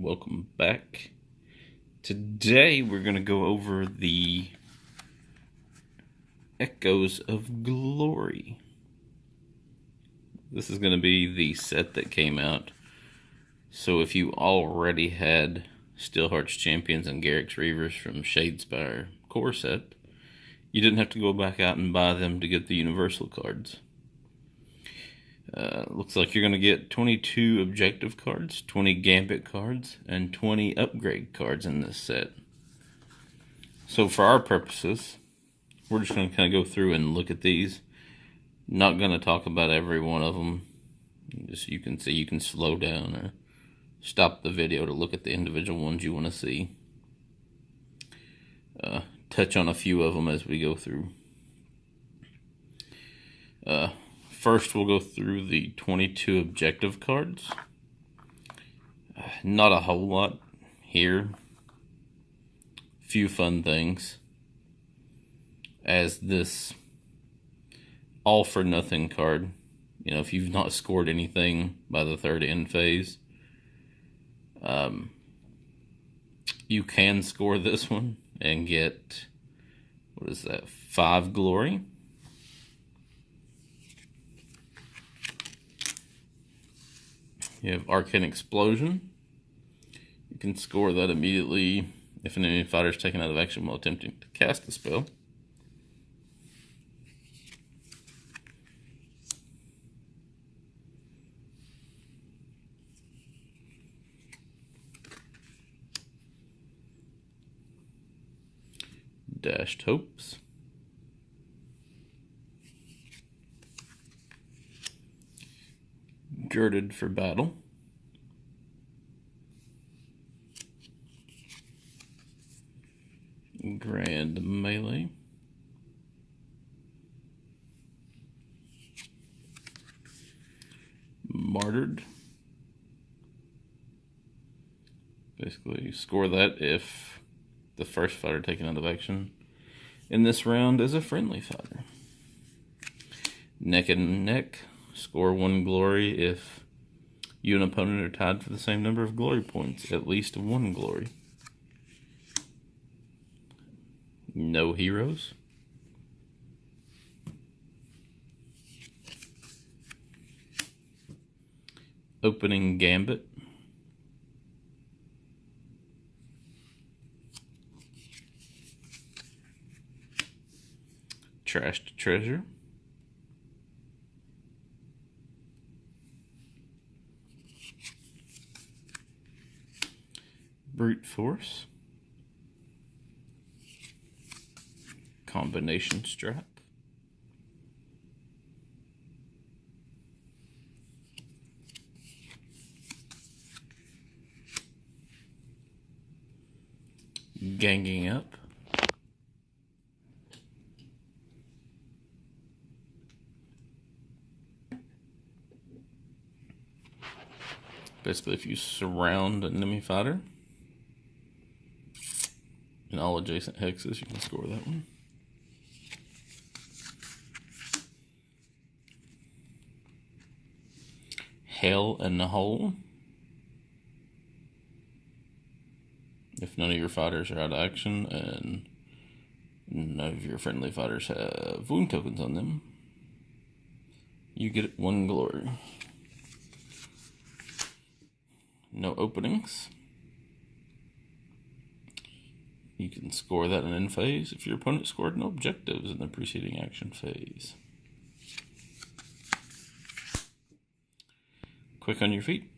welcome back. Today we're going to go over the Echoes of Glory. This is going to be the set that came out. So if you already had Steelheart's Champions and Garrick's Reavers from Shadespire core set, you didn't have to go back out and buy them to get the Universal cards. Looks like you're going to get 22 objective cards, 20 Gambit cards, and 20 upgrade cards in this set. So for our purposes, we're just going to kind of go through and look at these. Not going to talk about every one of them. Just you can see, you can slow down or stop the video to look at the individual ones you want to see. Touch on a few of them as we go through. First, we'll go through the 22 objective cards. Not a whole lot here. Few fun things. As this all for nothing card. You know, if you've not scored anything by the third end phase, you can score this one and get, what is that, 5 glory. You have Arcane Explosion. You can score that immediately if an enemy fighter is taken out of action while attempting to cast a spell. Dashed Hopes. Girded for Battle. Grand Melee. Martyred. Basically, you score that if the first fighter taken out of action in this round is a friendly fighter. Neck and Neck. Score 1 glory if you and opponent are tied for the same number of glory points, at least 1 glory. No Heroes. Opening Gambit. Trashed Treasure. Brute Force. Combination Strap. Ganging Up. Basically, if you surround an enemy fighter in all adjacent hexes, you can score that one. Hell in the Hole. If none of your fighters are out of action and none of your friendly fighters have wound tokens on them, you get 1 glory. No Openings. You can score that in end phase if your opponent scored no objectives in the preceding action phase. Quick on your feet.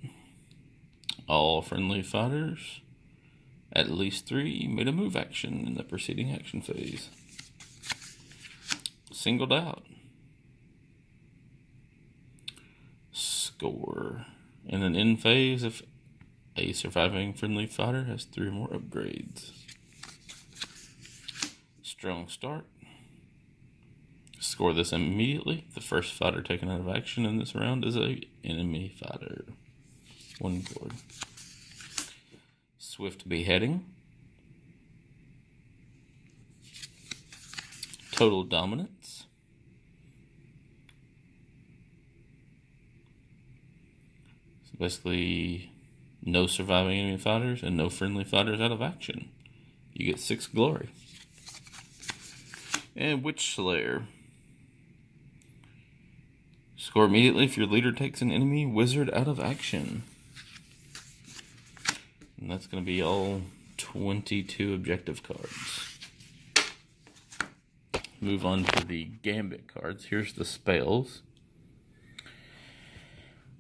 All friendly fighters, at least 3, made a move action in the preceding action phase. Singled Out. Score in an end phase if a surviving friendly fighter has 3 or more upgrades. Strong Start. Score this immediately. The first fighter taken out of action in this round is an enemy fighter. 1 glory. Swift Beheading. Total Dominance. So basically, no surviving enemy fighters, and no friendly fighters out of action. You get 6 glory. And Witch Slayer. Score immediately if your leader takes an enemy wizard out of action. And that's going to be all 22 objective cards. Move on to the Gambit cards. Here's the spells.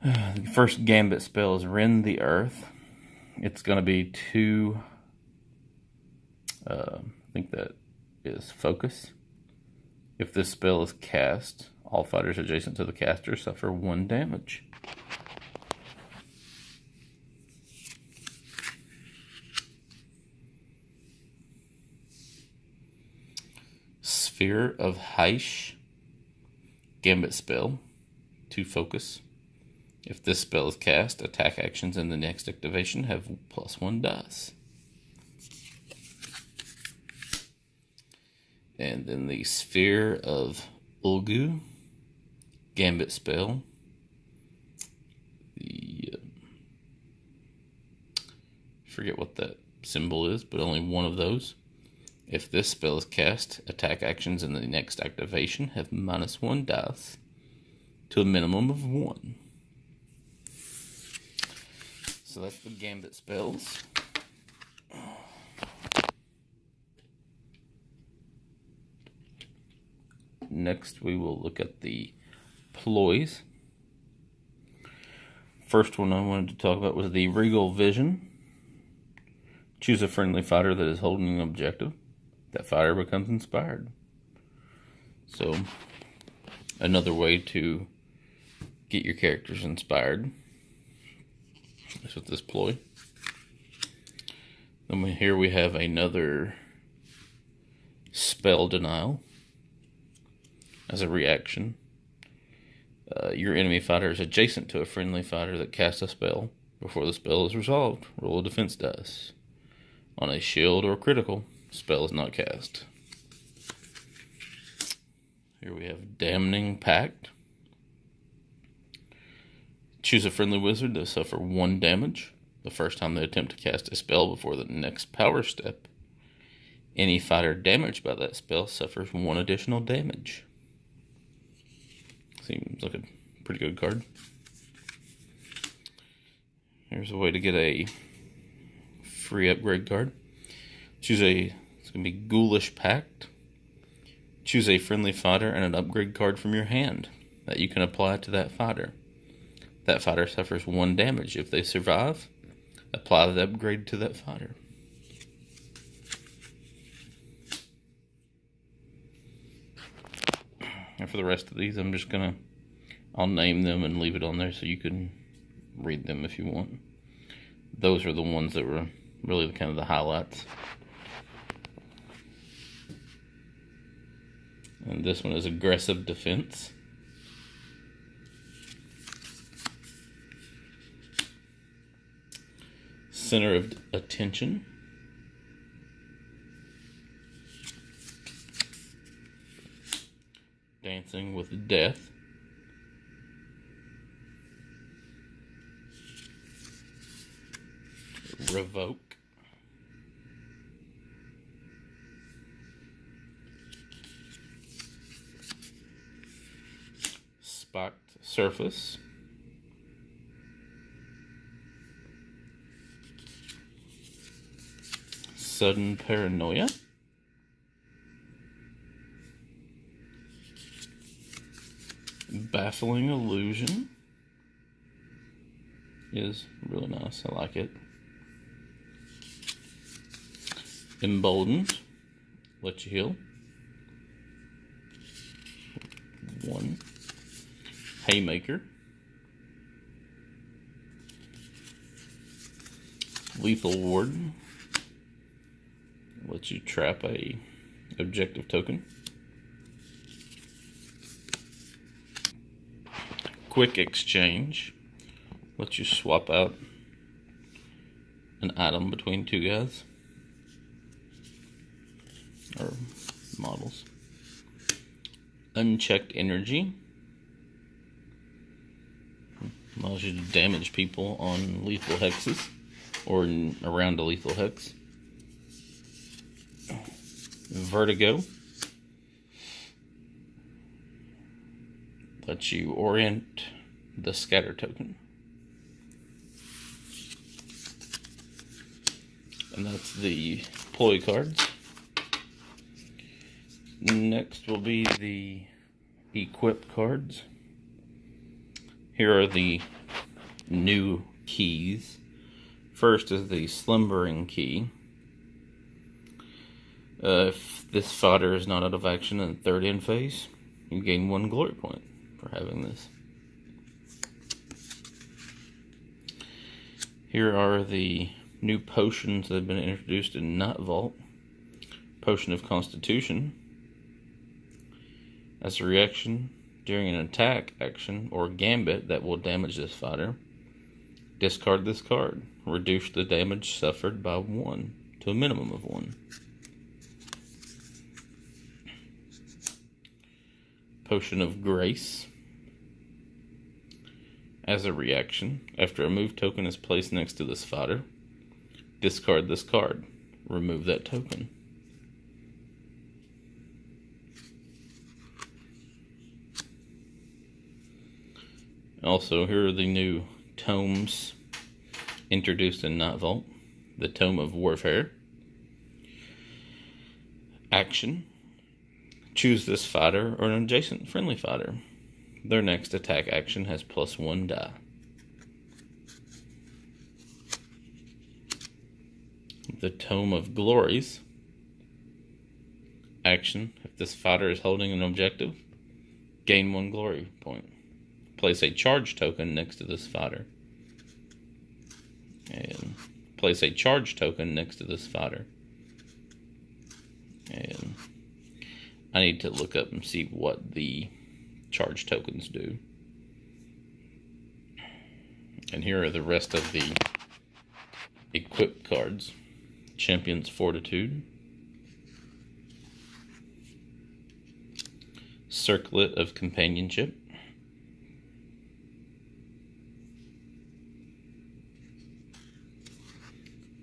The first Gambit spell is Rend the Earth. It's going to be 2, I think that is Focus. If this spell is cast, all fighters adjacent to the caster suffer 1 damage. Sphere of Heish. Gambit spell, 2 Focus. If this spell is cast, attack actions in the next activation have +1 dice. And then the Sphere of Ulgu. Gambit spell. Forget what that symbol is, but only one of those. If this spell is cast, attack actions in the next activation have -1 dice to a minimum of 1. So that's the Gambit spells. Next we will look at the ploys. First one I wanted to talk about was the Regal Vision. Choose a friendly fighter that is holding an objective. That fighter becomes inspired. So, another way to get your characters inspired is with this ploy. Then here we have another Spell Denial. As a reaction, your enemy fighter is adjacent to a friendly fighter that casts a spell. Before the spell is resolved, roll a defense dice. On a shield or critical, spell is not cast. Here we have Damnum Pact. Choose a friendly wizard to suffer 1 damage the first time they attempt to cast a spell before the next power step. Any fighter damaged by that spell suffers 1 additional damage. Seems like a pretty good card. Here's a way to get a free upgrade card. It's going to be Ghoulish Pact. Choose a friendly fighter and an upgrade card from your hand that you can apply to that fighter. That fighter suffers 1 damage. If they survive, apply the upgrade to that fighter. And for the rest of these, I'll name them and leave it on there so you can read them if you want. Those are the ones that were really kind of the highlights. And this one is Aggressive Defense. Center of Attention. Dancing with Death. Revoke. Spiked Surface. Sudden Paranoia. Baffling Illusion is really nice. I like it. Emboldened. Let you heal. 1. Haymaker. Lethal Ward. Lets you trap a objective token. Quick Exchange. Lets you swap out an item between 2 guys. Or models. Unchecked Energy. Allows you to damage people on lethal hexes. or around a lethal hex. Vertigo lets you orient the scatter token. And that's the ploy cards. Next will be the equip cards. Here are the new keys. First is the Slumbering Key. If this fodder is not out of action in the third end phase, you gain 1 glory point for having this. Here are the new potions that have been introduced in Night Vault. Potion of Constitution. As a reaction during an attack action or gambit that will damage this fodder, discard this card. Reduce the damage suffered by 1 to a minimum of 1. Potion of Grace. As a reaction, after a move token is placed next to this fodder, discard this card. Remove that token. Also, here are the new tomes introduced in Night Vault. The Tome of Warfare. Action. Choose this fodder or an adjacent friendly fodder. Their next attack action has +1 die. The Tome of Glories. Action. If this fodder is holding an objective, gain 1 glory point. Place a charge token next to this fodder. And place a charge token next to this fodder. And I need to look up and see what the charge tokens do. And here are the rest of the equipped cards. Champion's Fortitude. Circlet of Companionship.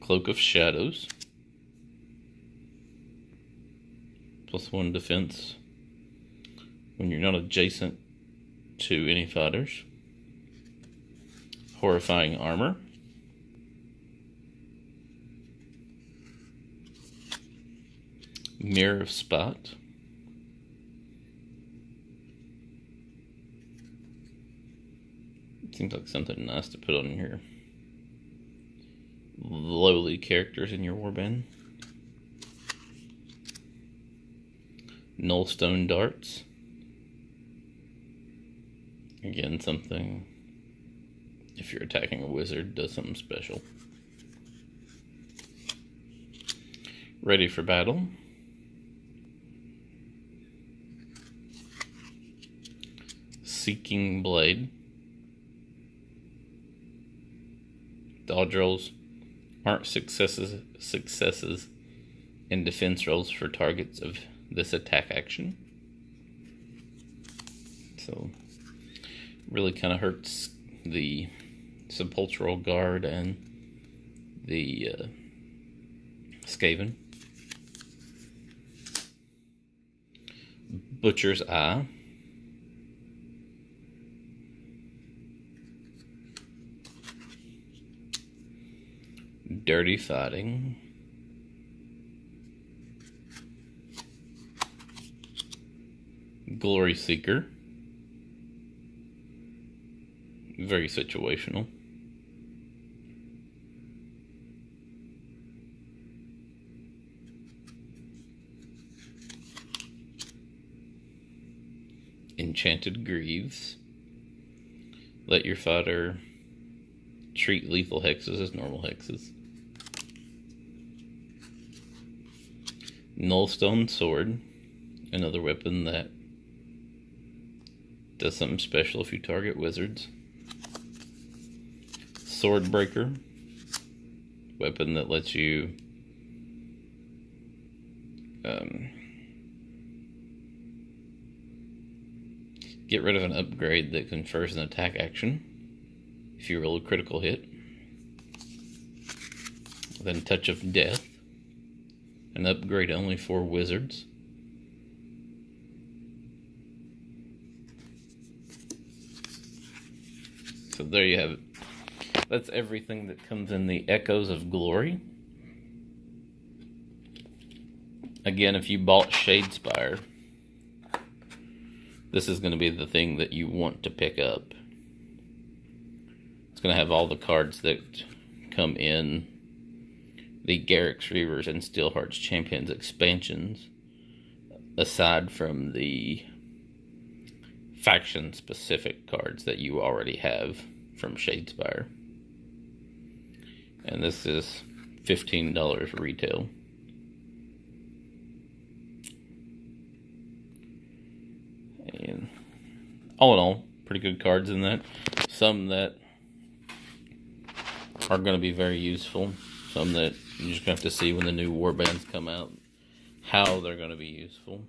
Cloak of Shadows. +1 defense when you're not adjacent to any fighters. Horrifying Armor. Mirror of Spot. Seems like something nice to put on your lowly characters in your warband. Nullstone Darts. Again, something, if you're attacking a wizard, does something special. Ready for Battle. Seeking Blade. Dodge rolls aren't successes in defense rolls for targets of this attack action. So, really kind of hurts the Sepulchral Guard and the Skaven. Butcher's Eye. Dirty Fighting. Glory Seeker. Very situational. Enchanted Greaves. Let your fighter treat lethal hexes as normal hexes. Nullstone Sword. Another weapon that does something special if you target wizards. Swordbreaker. Weapon that lets you get rid of an upgrade that confers an attack action if you roll a critical hit. Then Touch of Death, an upgrade only for wizards. So there you have it. That's everything that comes in the Echoes of Glory. Again, if you bought Shadespire, this is going to be the thing that you want to pick up. It's going to have all the cards that come in the Garrix Reavers and Steelheart's Champions expansions, aside from the faction-specific cards that you already have from Shadespire. And this is $15 retail. And all in all, pretty good cards in that. Some that are going to be very useful. Some that you're just going to have to see when the new warbands come out, how they're going to be useful.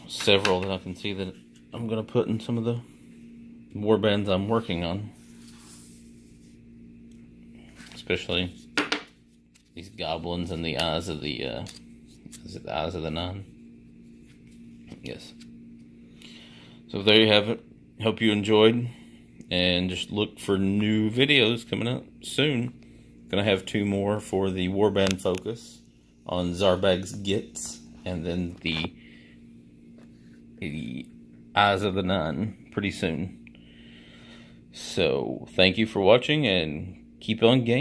Several that I can see that I'm going to put in some of the warbands I'm working on. Especially these goblins and the Eyes of the, is it the Eyes of the Nine? Yes. So there you have it. Hope you enjoyed. And just look for new videos coming out soon. Gonna have 2 more for the warband focus on Zarbag's Gits, and then the Eyes of the Nine pretty soon. So thank you for watching, and keep on gaming.